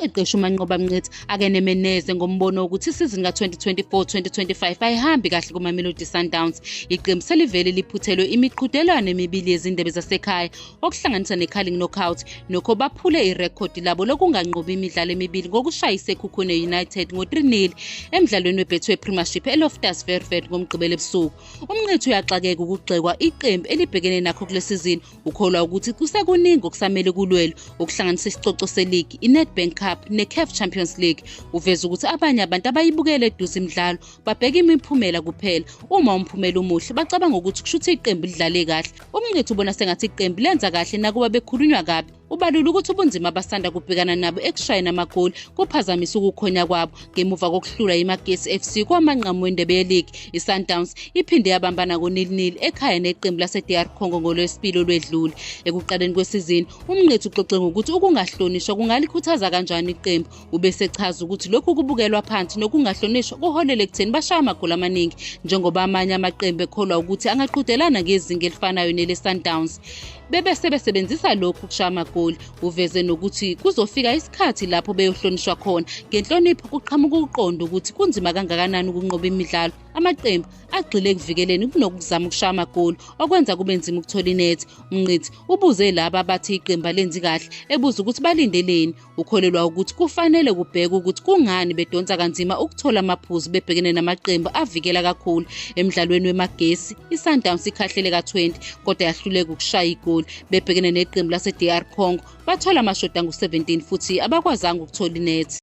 umqeqeshi uManqoba Mngqithi akenemeneze ngombono ukuthi isizini ka-2024-2025 ayihambi kahle kuMamelodi Sundowns. Iqembu selivele liphuthelwe imiqhudelwano emibili yezindebe zasekhaya okuhlanganisa ne-Carling Knockout, nokho baphule irekhodi labo lokunganqobi imidlalo emibili ngokushaya iSekhukhune United ngo-3-0 emdlalweni weBetway Premiership eLoftus Versfeld ngomgqibelo ebusuku. Umngqithi uyaxakeka ukugxekwa iqembu elibhekene nakho kule sizini, ukholwa ukuthi kusekuningi okusamele kulwelwe okuhlanganisa isicoco se-league, i-Nedbank Cup ne-CAF Champions League. Uveza ukuthi abanye abantu abayibukele eduze imidlalo babheka imiphumela kuphela. Uma umphumela umuhle bacabanga ukuthi kushuthi iqembu lidlale kahle. Umngqithi ubona sengathi iqembu lenza kahle nakuba bekhulunywa kabi. Ubalula ukuthi ubunzima abasanda kubhekana nabo ekushayeni amagoli kuphazamisa ukukhonya kwabo. Ngemuva kokuhlula iMagesi FC kwamanqamu wendebe ye-league, iSundowns iphinde yabambana ngo-0-0 ekhaya neqembu lase-DR Congo ngolwesibili olwedlule. Ekuqaleni kwesizini, umngqithi uxoxe ngokuthi ukungahlonishwa kungalikhuthaza kanjani iqembu. Ubese echaza ukuthi lokhu kubukelwa phansi nokungahlonishwa kuholele ekutheni bashaya amagoli amaningi, njengoba amanye amaqembu ekholwa ukuthi angaqhudelana ngezinga elifanayo nele-Sundowns bebese besebenzisa lokhu kushaya amagoli. Uveze nokuthi kuzofika isikhathi lapho beyohlonishwa khona. Ngenhlonipho kuqhamuka ukuqonda ukuthi kunzima kangakanani ukunqoba imidlalo. Amaqembu agxile ekuvikeleni kunokuzama ukushaya amagoli okwenza kube nzima ukuthola inethi. Umngqithi ubuze laba abathi iqembu alenzi kahle, ebuza ukuthi balindeleni. Ukholelwa ukuthi kufanele kubhekwe ukuthi kungani bedonsa kanzima ukuthola amaphuzu bebhekene namaqembu avikela kakhulu. Emidlalweni weMagesi, iSundowns ikhahlele ka-20 kodwa yahluleka ukushaya igoli. Bebhekene neqembu lase-DR Congo bathola amashoti angu-17 futhi abakwazanga ukuthola inethi.